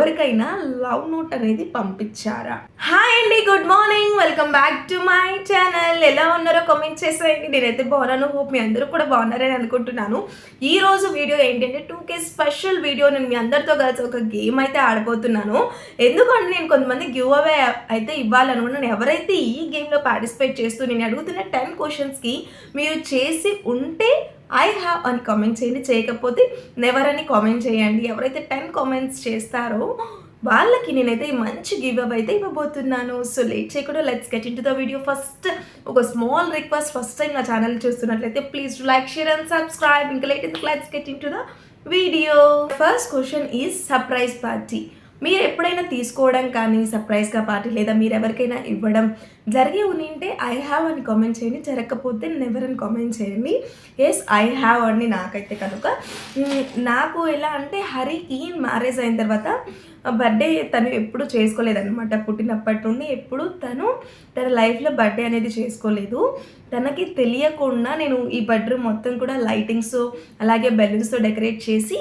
ఎవరికైనా love note అనేది పంపించారా? హాయ్ అండి, good morning, welcome back to my channel. ఎలా ఉన్నారో కామెంట్ చేసేయండి. నేనైతే బాగున్నాను, హోప్ మీ అందరూ కూడా బాగున్నారని అనుకుంటున్నాను. ఈ రోజు వీడియో ఏంటంటే 2K స్పెషల్ వీడియో. నేను మీ అందరితో కలిసి ఒక గేమ్ అయితే ఆడబోతున్నాను. ఎందుకంటే నేను కొంతమంది గివ్ అవే అయితే ఇవ్వాలనుకున్నాను. ఎవరైతే ఈ గేమ్లో పార్టిసిపేట్ చేస్తూ నేను అడుగుతున్న 10 క్వశ్చన్స్కి మీరు చేసి ఉంటే ఐ హ్యావ్ అని కామెంట్ చేయండి, చేయకపోతే నెవర్ అని కామెంట్ చేయండి. ఎవరైతే 10 కామెంట్స్ చేస్తారో వాళ్ళకి నేనైతే మంచి గివ్ అప్ అయితే ఇవ్వబోతున్నాను. సో లేట్ చేయకుండా let's get into the video. First ఒక స్మాల్ రిక్వెస్ట్, ఫస్ట్ టైం నా ఛానల్ చూస్తున్నట్లయితే please like, share and subscribe. ఇంకా let's get into the video. First question is surprise party. మీరు ఎప్పుడైనా తీసుకోవడం కానీ సర్ప్రైజ్గా పార్టీ లేదా మీరు ఎవరికైనా ఇవ్వడం జరిగి ఉంటే ఐ హ్యావ్ అని కామెంట్ చేయండి, జరగకపోతే నెవర్ అని కామెంట్ చేయండి. ఎస్, ఐ హ్యావ్ అని నాకైతే కనుక నాకు ఎలా అంటే హరికి మ్యారేజ్ అయిన తర్వాత బర్త్డే తను ఎప్పుడు చేసుకోలేదన్నమాట. పుట్టినప్పటి నుండి ఎప్పుడు తన లైఫ్లో బర్త్డే అనేది చేసుకోలేదు. తనకి తెలియకుండా నేను ఈ బెడ్రూమ్ మొత్తం కూడా లైటింగ్స్ అలాగే బెలూన్స్తో డెకరేట్ చేసి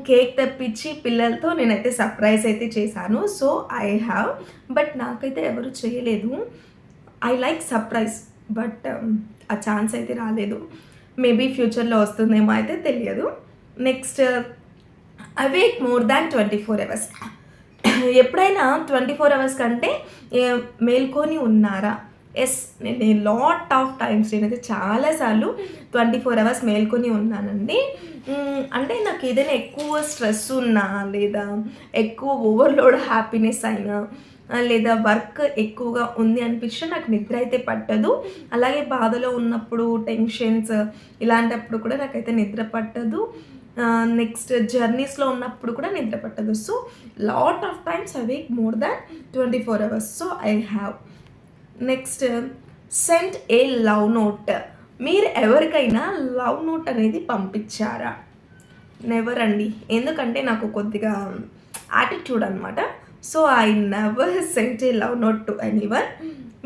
కేక్ తెప్పించి పిల్లలతో నేనైతే సర్ప్రైజ్ అయితే చేశాను. సో ఐ హ్యావ్, బట్ నాకైతే ఎవరు చేయలేదు. ఐ లైక్ సర్ప్రైజ్, బట్ ఆ ఛాన్స్ అయితే రాలేదు. మేబీ ఫ్యూచర్లో వస్తుందేమో అయితే తెలియదు. Next, awake more than 24 hours. ఎప్పుడైనా 24 hours కంటే మేల్కొని ఉన్నారా? ఎస్, నేను లాట్ ఆఫ్ టైమ్స్ నేనైతే చాలాసార్లు 24 hours మేల్కొని ఉన్నానండి. అంటే నాకు ఏదైనా ఎక్కువ స్ట్రెస్ ఉన్నా లేదా ఎక్కువ ఓవర్లోడ్ హ్యాపీనెస్ అయినా లేదా వర్క్ ఎక్కువగా ఉంది అనిపించినా నాకు నిద్ర అయితే పట్టదు. అలాగే బాధలో ఉన్నప్పుడు టెన్షన్స్ ఇలాంటప్పుడు కూడా నాకైతే నిద్ర పట్టదు. నెక్స్ట్, జర్నీస్లో ఉన్నప్పుడు కూడా నిద్ర పట్టదు. So lot of times awake more than 24 hours. So I have. Next, sent a love note. మీరు ఎవరికైనా లవ్ నోట్ అనేది పంపించారా? నెవర్ అండి. ఎందుకంటే నాకు కొద్దిగా యాటిట్యూడ్ అనమాట. So I never sent a love note to anyone.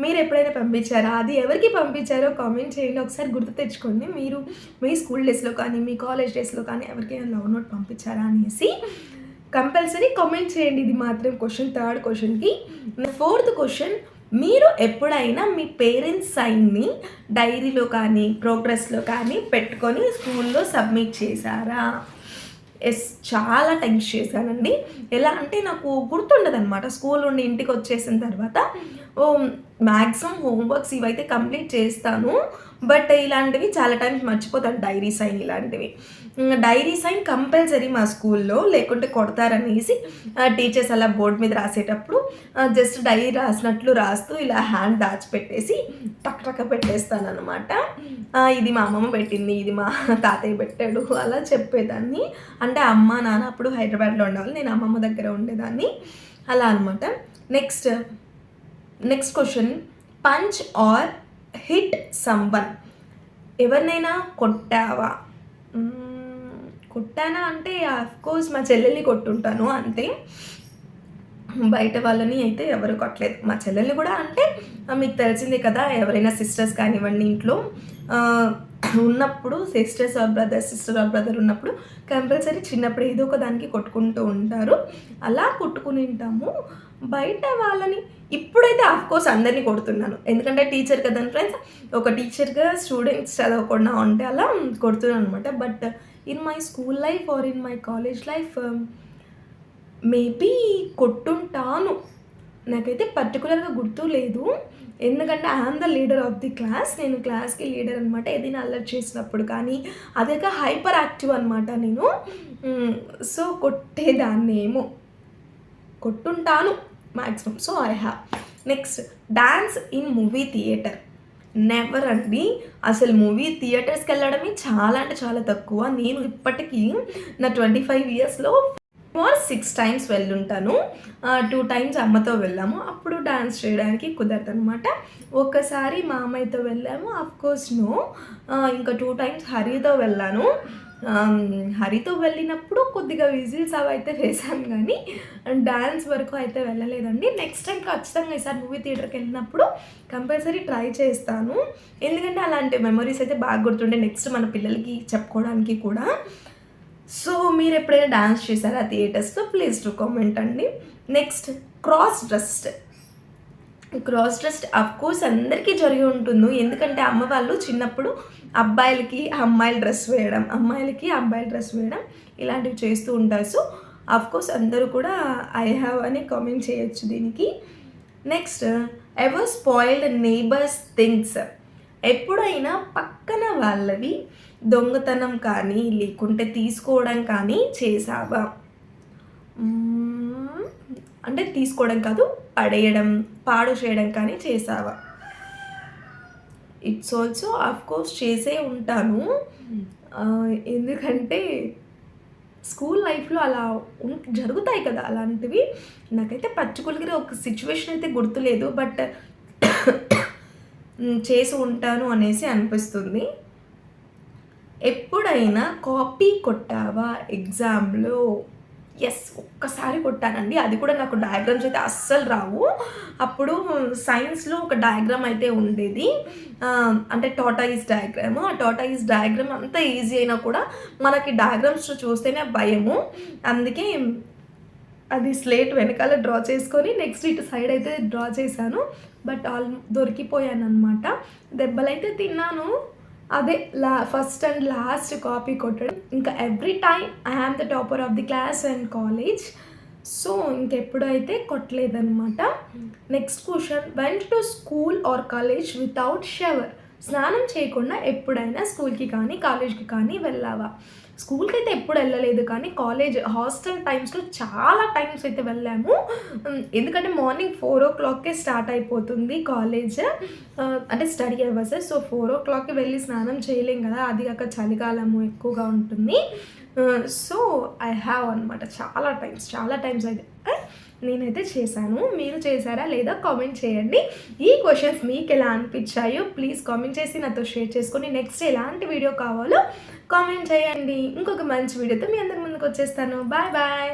మీరు ఎప్పుడైనా పంపించారా? అది ఎవరికి పంపించారో కామెంట్ చేయండి. ఒకసారి గుర్తు తెచ్చుకోండి. మీరు మీ స్కూల్ డేస్లో కానీ మీ కాలేజ్ డేస్లో కానీ ఎవరికైనా లవ్ నోట్ పంపించారా అనేసి కంపల్సరీ కామెంట్ చేయండి. ఇది మాత్రం క్వశ్చన్. థర్డ్ క్వశ్చన్కి, ఫోర్త్ క్వశ్చన్, మీరు ఎప్పుడైనా మీ పేరెంట్స్ సైన్ని డైరీలో కానీ ప్రోగ్రెస్లో కానీ పెట్టుకొని స్కూల్లో సబ్మిట్ చేశారా? ఎస్, చాలా టైమ్స్ చేశానండి. ఎలా అంటే నాకు గుర్తుండదు అనమాట. స్కూల్ నుండి ఇంటికి వచ్చేసిన తర్వాత మ్యాక్సిమం హోంవర్క్స్ ఇవైతే కంప్లీట్ చేస్తాను, బట్ ఇలాంటివి చాలా టైమ్స్ మర్చిపోతాను. డైరీ సైన్ ఇలాంటివి. డైరీ సైన్ కంపల్సరీ మా స్కూల్లో, లేకుంటే కొడతారనేసి టీచర్స్ అలా బోర్డు మీద రాసేటప్పుడు జస్ట్ డైరీ రాసినట్లు రాస్తూ ఇలా హ్యాండ్ దాచిపెట్టేసి టక్ పెట్టేస్తాను అనమాట. ఇది మా అమ్మమ్మ పెట్టింది, ఇది మా తాతయ్య పెట్టాడు అలా చెప్పేదాన్ని. అంటే అమ్మ నాన్న అప్పుడు హైదరాబాద్లో ఉండేవాళ్ళు, నేను అమ్మమ్మ దగ్గర ఉండేదాన్ని అలా అనమాట. Next question, punch or hit someone. ఎవరినైనా కొట్టావా? కొట్టానా అంటే అఫ్కోర్స్ మా చెల్లెల్ని కొట్టుంటాను అంతే. బయట వాళ్ళని అయితే ఎవరు కొట్టలేదు. మా చెల్లెల్ని కూడా అంటే మీకు తెలిసిందే కదా, ఎవరైనా సిస్టర్స్ కానివ్వండి ఇంట్లో ఉన్నప్పుడు సిస్టర్ ఆర్ బ్రదర్ ఉన్నప్పుడు కంపల్సరీ చిన్నప్పుడు ఏదో ఒక దానికి కొట్టుకుంటూ ఉంటారు. అలా కొట్టుకుని ఉంటాము. బయట వాళ్ళని ఇప్పుడైతే ఆఫ్కోర్స్ అందరినీ కొడుతున్నాను, ఎందుకంటే టీచర్ కదండి ఫ్రెండ్స్. ఒక టీచర్గా స్టూడెంట్స్ చదవకుండా ఉంటే అలా కొడుతున్నాను అనమాట. But in my school life or in my college life maybe కొట్టుంటాను. నాకైతే పర్టికులర్గా గుర్తు లేదు, ఎందుకంటే I'm the leader of the class. నేను క్లాస్కి లీడర్ అనమాట. ఏదైనా అల్లరి చేసినప్పుడు కానీ అదేక హైపర్ యాక్టివ్ అనమాట నేను. సో కొట్టేదాన్ని ఏమో, కొట్టుంటాను maximum. So I have. Next, dance in movie theatre. Never అండి. అసలు మూవీ థియేటర్స్కి వెళ్ళడమే చాలా అంటే చాలా తక్కువ. నేను ఇప్పటికీ నా 25 yearsలో 6 times వెళ్ళుంటాను. 2 times అమ్మతో వెళ్ళాము, అప్పుడు డాన్స్ చేయడానికి కుదరదు అనమాట. ఒక్కసారి మా అమ్మాయితో వెళ్ళాము, అఫ్కోర్స్ నో. ఇంకా 2 times హరితో వెళ్ళాను. హరితో వెళ్ళినప్పుడు కొద్దిగా విజిల్స్ అవి అయితే వేసాను, కానీ డాన్స్ వరకు అయితే వెళ్ళలేదండి. నెక్స్ట్ టైం ఖచ్చితంగా ఈసారి మూవీ థియేటర్కి వెళ్ళినప్పుడు కంపల్సరీ ట్రై చేస్తాను, ఎందుకంటే అలాంటి మెమరీస్ అయితే బాగా గుర్తుండే నెక్స్ట్ మన పిల్లలకి చెప్పుకోవడానికి కూడా. సో మీరు ఎప్పుడైనా డాన్స్ చేశారా థియేటర్స్లో? ప్లీజ్ టు కామెంట్ అండి. నెక్స్ట్ క్రాస్ డ్రెస్డ్ అఫ్కోర్స్ అందరికీ జరిగి ఉంటుంది. ఎందుకంటే అమ్మ వాళ్ళు చిన్నప్పుడు అబ్బాయిలకి అమ్మాయిల డ్రెస్ వేయడం, అమ్మాయిలకి అబ్బాయిల డ్రెస్ వేయడం ఇలాంటివి చేస్తూ ఉంటారు. సో అఫ్కోర్స్ అందరూ కూడా ఐ హ్యావ్ అని కామెంట్ చేయొచ్చు దీనికి. Next ever spoiled neighbours things. ఎప్పుడైనా పక్కన వాళ్ళవి దొంగతనం కానీ లేకుంటే తీసుకోవడం కానీ చేసావా? అంటే తీసుకోవడం కాదు, పడేయడం, పాడు చేయడం కానీ చేసావా? ఇట్స్ ఆల్సో అఫ్కోర్స్ చేసే ఉంటాను. ఎందుకంటే స్కూల్ లైఫ్లో అలా జరుగుతాయి కదా అలాంటివి. నాకైతే పర్టికులర్గా ఒక సిచ్యువేషన్ అయితే గుర్తులేదు, బట్ చేసి ఉంటాను అనేసి అనిపిస్తుంది. ఎప్పుడైనా కాపీ కొట్టావా ఎగ్జామ్లో? ఎస్, ఒక్కసారి కొట్టానండి. అది కూడా నాకు డయాగ్రామ్స్ అయితే అస్సలు రావు. అప్పుడు సైన్స్లో ఒక డయాగ్రామ్ అయితే ఉండేది, అంటే టాటాయిస్ డయాగ్రామ్. ఆ టాటాయిస్ డయాగ్రామ్ అంత ఈజీ అయినా కూడా మనకి డయాగ్రామ్స్ చూస్తేనే భయము. అందుకే అది స్లేట్ వెనకాల డ్రా చేసుకొని నెక్స్ట్ ఇటు సైడ్ అయితే డ్రా చేశాను. బట్ దొరికిపోయాను అనమాట. దెబ్బలైతే తిన్నాను. అదే ఫస్ట్ అండ్ లాస్ట్ కాపీ కొట్టడం. ఇంకా every time I am the topper of the class and college. So ఇంకెప్పుడైతే కొట్టలేదన్నమాట. Next question, went to school or college without shower. స్నానం చేయకుండా ఎప్పుడైనా స్కూల్కి కానీ కాలేజ్కి కానీ వెళ్ళావా? స్కూల్కి అయితే ఎప్పుడు వెళ్ళలేదు, కానీ కాలేజ్ హాస్టల్ టైమ్స్లో చాలా టైమ్స్ అయితే వెళ్ళాము. ఎందుకంటే మార్నింగ్ 4 o'clockకే స్టార్ట్ అయిపోతుంది కాలేజ్, అంటే స్టడీ అవర్స్. సో 4 o'clockకి వెళ్ళి స్నానం చేయలేం కదా, అది కాక చలికాలము ఎక్కువగా ఉంటుంది. సో ఐ హ్యావ్ అనమాట చాలా టైమ్స్ అయితే నేనైతే చేశాను. మీరు చేశారా లేదా కామెంట్ చేయండి. ఈ క్వశ్చన్స్ మీకు ఎలా అనిపించాయో ప్లీజ్ కామెంట్ చేసి నాతో షేర్ చేసుకొని నెక్స్ట్ ఎలాంటి వీడియో కావాలో కామెంట్ చేయండి. ఇంకొక మంచి వీడియోతో మీ అందరి ముందుకు వచ్చేస్తాను. Bye bye.